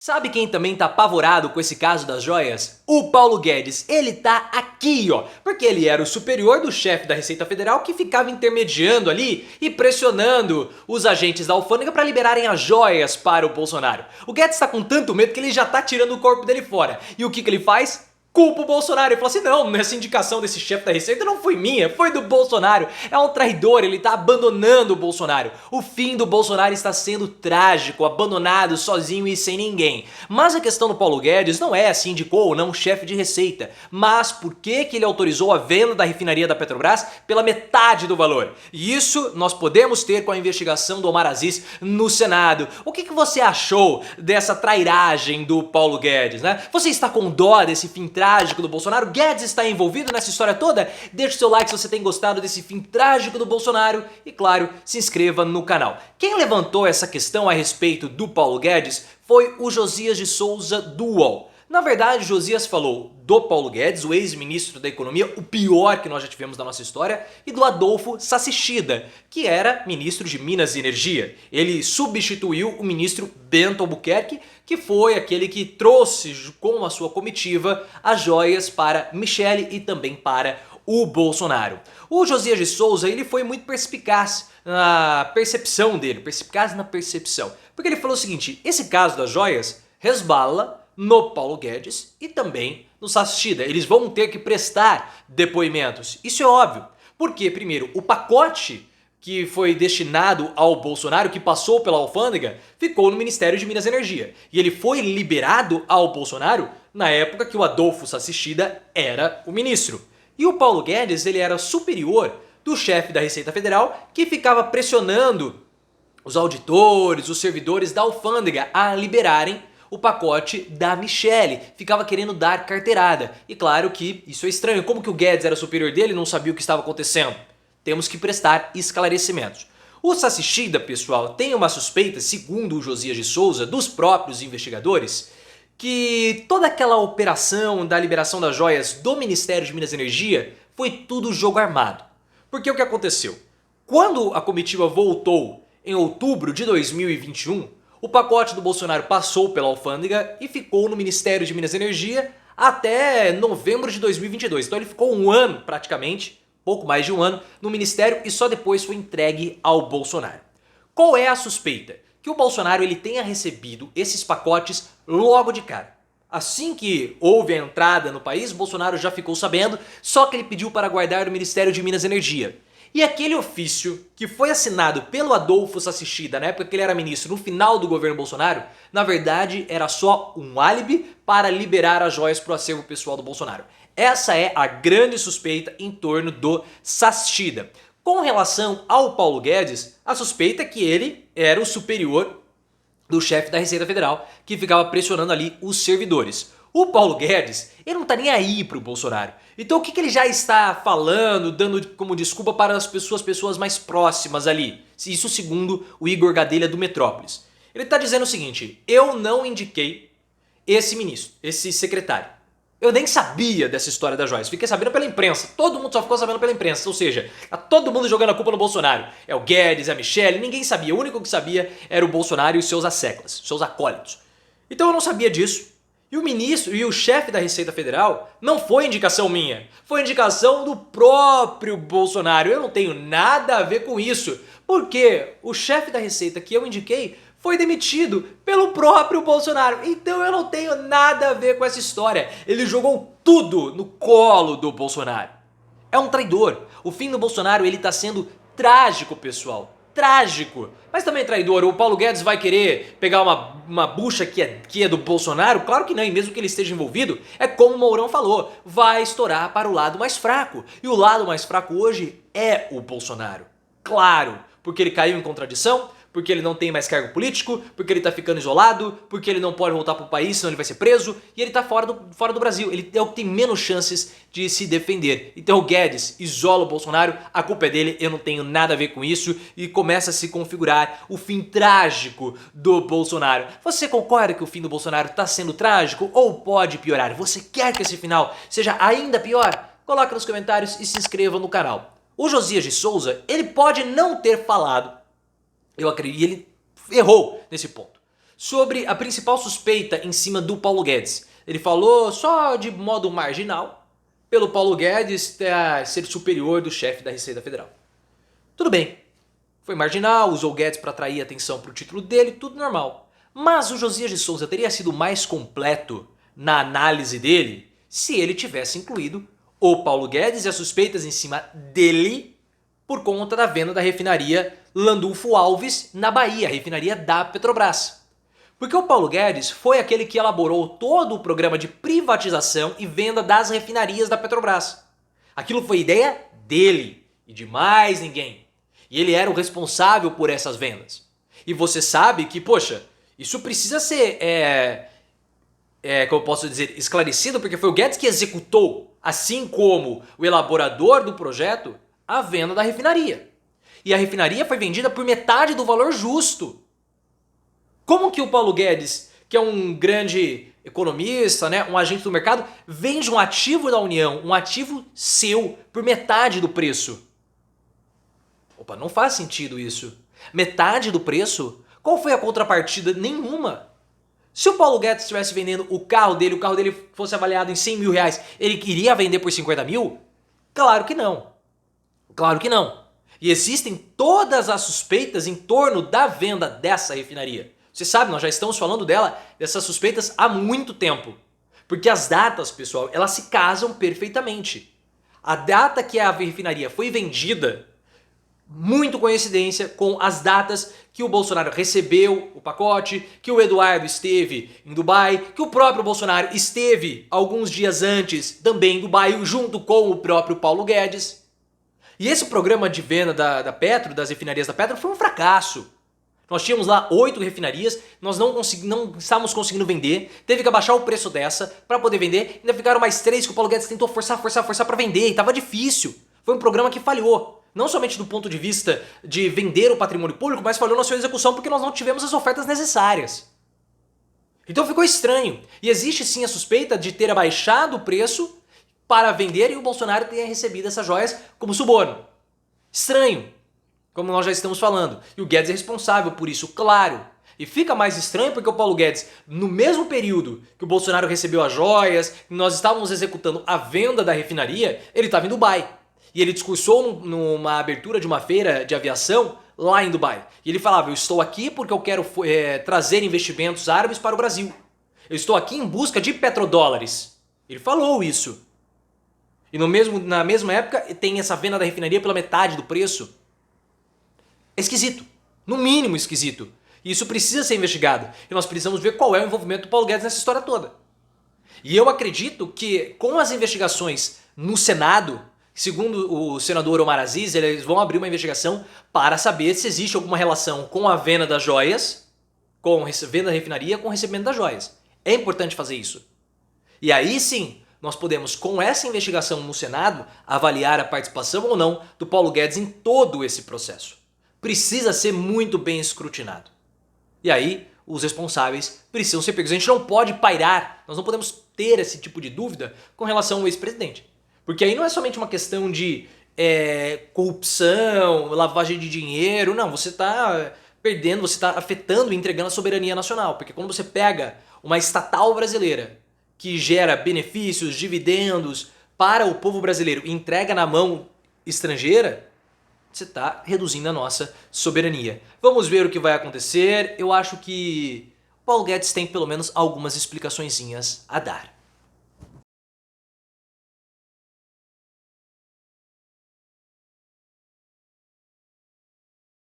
Sabe quem também tá apavorado com esse caso das joias? O Paulo Guedes. Ele tá aqui, ó, porque ele era o superior do chefe da Receita Federal que ficava intermediando ali e pressionando os agentes da alfândega para liberarem as joias para o Bolsonaro. O Guedes tá com tanto medo que ele já tá tirando o corpo dele fora. E o que ele faz? Culpa o Bolsonaro. Ele fala assim, não, essa indicação desse chefe da Receita não foi minha, foi do Bolsonaro. É um traidor, ele tá abandonando o Bolsonaro. O fim do Bolsonaro está sendo trágico, abandonado, sozinho e sem ninguém. Mas a questão do Paulo Guedes não é se indicou ou não o chefe de Receita, mas por que ele autorizou a venda da refinaria da Petrobras pela metade do valor. E isso nós podemos ter com a investigação do Omar Aziz no Senado. O que você achou dessa trairagem do Paulo Guedes, né? Você está com dó desse fim trágico do Bolsonaro? Guedes está envolvido nessa história toda? Deixe seu like se você tem gostado desse fim trágico do Bolsonaro e, claro, se inscreva no canal. Quem levantou essa questão a respeito do Paulo Guedes foi o Josias de Souza do UOL. Na verdade, Josias falou do Paulo Guedes, o ex-ministro da Economia, o pior que nós já tivemos na nossa história, e do Adolfo Sassichida, que era ministro de Minas e Energia. Ele substituiu o ministro Bento Albuquerque, que foi aquele que trouxe com a sua comitiva as joias para Michele e também para o Bolsonaro. O Josias de Souza, ele foi muito perspicaz na percepção dele, perspicaz na percepção, porque ele falou o seguinte: esse caso das joias resbala no Paulo Guedes e também no Sassichida. Eles vão ter que prestar depoimentos. Isso é óbvio. Porque, primeiro, o pacote que foi destinado ao Bolsonaro, que passou pela alfândega, ficou no Ministério de Minas e Energia. E ele foi liberado ao Bolsonaro na época que o Adolfo Sassichida era o ministro. E o Paulo Guedes, ele era superior do chefe da Receita Federal, que ficava pressionando os auditores, os servidores da alfândega a liberarem o pacote da Michele, ficava querendo dar carteirada. E claro que isso é estranho, como que o Guedes era superior dele e não sabia o que estava acontecendo? Temos que prestar esclarecimentos. O Sassichida, pessoal, tem uma suspeita, segundo o Josias de Souza, dos próprios investigadores, que toda aquela operação da liberação das joias do Ministério de Minas e Energia foi tudo jogo armado. Porque o que aconteceu? Quando a comitiva voltou em outubro de 2021, o pacote do Bolsonaro passou pela alfândega e ficou no Ministério de Minas e Energia até novembro de 2022. Então ele ficou um ano praticamente, pouco mais de um ano, no Ministério e só depois foi entregue ao Bolsonaro. Qual é a suspeita? Que o Bolsonaro ele tenha recebido esses pacotes logo de cara. Assim que houve a entrada no país, Bolsonaro já ficou sabendo, só que ele pediu para guardar no Ministério de Minas e Energia. E aquele ofício que foi assinado pelo Adolfo Sassichida na época que ele era ministro, no final do governo Bolsonaro, na verdade era só um álibi para liberar as joias para o acervo pessoal do Bolsonaro. Essa é a grande suspeita em torno do Sassichida. Com relação ao Paulo Guedes, a suspeita é que ele era o superior do chefe da Receita Federal, que ficava pressionando ali os servidores. O Paulo Guedes, ele não tá nem aí pro Bolsonaro. Então o que ele já está falando, dando como desculpa para as pessoas mais próximas ali? Isso segundo o Igor Gadelha do Metrópolis. Ele tá dizendo o seguinte: eu não indiquei esse ministro, esse secretário. Eu nem sabia dessa história das joias, fiquei sabendo pela imprensa, todo mundo só ficou sabendo pela imprensa, ou seja, tá todo mundo jogando a culpa no Bolsonaro. É o Guedes, é a Michele, ninguém sabia, o único que sabia era o Bolsonaro e os seus asseclas, seus acólitos. Então eu não sabia disso. E o ministro e o chefe da Receita Federal não foi indicação minha, foi indicação do próprio Bolsonaro. Eu não tenho nada a ver com isso, porque o chefe da Receita que eu indiquei foi demitido pelo próprio Bolsonaro. Então eu não tenho nada a ver com essa história. Ele jogou tudo no colo do Bolsonaro. É um traidor. O fim do Bolsonaro ele tá sendo trágico, pessoal. Trágico. Mas também traidor. O Paulo Guedes vai querer pegar uma bucha que é do Bolsonaro? Claro que não, e mesmo que ele esteja envolvido, é como o Mourão falou, vai estourar para o lado mais fraco. E o lado mais fraco hoje é o Bolsonaro. Claro, porque ele caiu em contradição, porque ele não tem mais cargo político, porque ele tá ficando isolado, porque ele não pode voltar pro país, senão ele vai ser preso, e ele tá fora do Brasil. Ele é o que tem menos chances de se defender. Então o Guedes isola o Bolsonaro, a culpa é dele, eu não tenho nada a ver com isso, e começa a se configurar o fim trágico do Bolsonaro. Você concorda que o fim do Bolsonaro tá sendo trágico ou pode piorar? Você quer que esse final seja ainda pior? Coloque nos comentários e se inscreva no canal. O Josias de Souza, ele pode não ter falado, eu acredito, e ele errou nesse ponto. sobre a principal suspeita em cima do Paulo Guedes. Ele falou só de modo marginal pelo Paulo Guedes ser superior do chefe da Receita Federal. Tudo bem, foi marginal, usou o Guedes para atrair atenção para o título dele, tudo normal. Mas o Josias de Souza teria sido mais completo na análise dele se ele tivesse incluído o Paulo Guedes e as suspeitas em cima dele por conta da venda da refinaria Landulfo Alves na Bahia, a refinaria da Petrobras. Porque o Paulo Guedes foi aquele que elaborou todo o programa de privatização e venda das refinarias da Petrobras. Aquilo foi ideia dele e de mais ninguém. E ele era o responsável por essas vendas. E você sabe que, poxa, isso precisa ser, como eu posso dizer, esclarecido, porque foi o Guedes que executou, assim como o elaborador do projeto, a venda da refinaria. E a refinaria foi vendida por metade do valor justo. Como que o Paulo Guedes, que é um grande economista, né, um agente do mercado, vende um ativo da União, um ativo seu, por metade do preço? Opa, não faz sentido isso. Metade do preço? Qual foi a contrapartida? Nenhuma. Se o Paulo Guedes estivesse vendendo o carro dele fosse avaliado em 100 mil reais, ele queria vender por 50 mil? Claro que não. Claro que não. E existem todas as suspeitas em torno da venda dessa refinaria. Você sabe, nós já estamos falando dessas suspeitas há muito tempo. Porque as datas, pessoal, elas se casam perfeitamente. A data que a refinaria foi vendida, muito coincidência com as datas que o Bolsonaro recebeu o pacote, que o Eduardo esteve em Dubai, que o próprio Bolsonaro esteve alguns dias antes também em Dubai, junto com o próprio Paulo Guedes. E esse programa de venda da Petro, das refinarias da Petro, foi um fracasso. Nós tínhamos lá 8 refinarias, nós não estávamos conseguindo vender, teve que abaixar o preço dessa para poder vender, ainda ficaram mais 3 que o Paulo Guedes tentou forçar para vender, e estava difícil. Foi um programa que falhou, não somente do ponto de vista de vender o patrimônio público, mas falhou na sua execução porque nós não tivemos as ofertas necessárias. Então ficou estranho, e existe sim a suspeita de ter abaixado o preço para vender e o Bolsonaro tenha recebido essas joias como suborno. Estranho. Como nós já estamos falando. E o Guedes é responsável por isso, claro. E fica mais estranho porque o Paulo Guedes, no mesmo período que o Bolsonaro recebeu as joias, que nós estávamos executando a venda da refinaria, ele estava em Dubai. E ele discursou numa abertura de uma feira de aviação lá em Dubai. E ele falava, eu estou aqui porque eu quero trazer investimentos árabes para o Brasil. Eu estou aqui em busca de petrodólares. Ele falou isso. E na mesma época tem essa venda da refinaria pela metade do preço. É esquisito, no mínimo esquisito. E isso precisa ser investigado. E nós precisamos ver qual é o envolvimento do Paulo Guedes nessa história toda. E eu acredito que com as investigações no Senado, segundo o senador Omar Aziz, eles vão abrir uma investigação para saber se existe alguma relação com a venda das joias, com a venda da refinaria, com o recebimento das joias. É importante fazer isso. E aí sim, nós podemos, com essa investigação no Senado, avaliar a participação ou não do Paulo Guedes em todo esse processo. Precisa ser muito bem escrutinado. E aí, os responsáveis precisam ser pegos. A gente não pode pairar, nós não podemos ter esse tipo de dúvida com relação ao ex-presidente. Porque aí não é somente uma questão de corrupção, lavagem de dinheiro, não, você está perdendo, você está afetando e entregando a soberania nacional. Porque quando você pega uma estatal brasileira que gera benefícios, dividendos para o povo brasileiro e entrega na mão estrangeira, você está reduzindo a nossa soberania. Vamos ver o que vai acontecer. Eu acho que Paulo Guedes tem pelo menos algumas explicaçõezinhas a dar.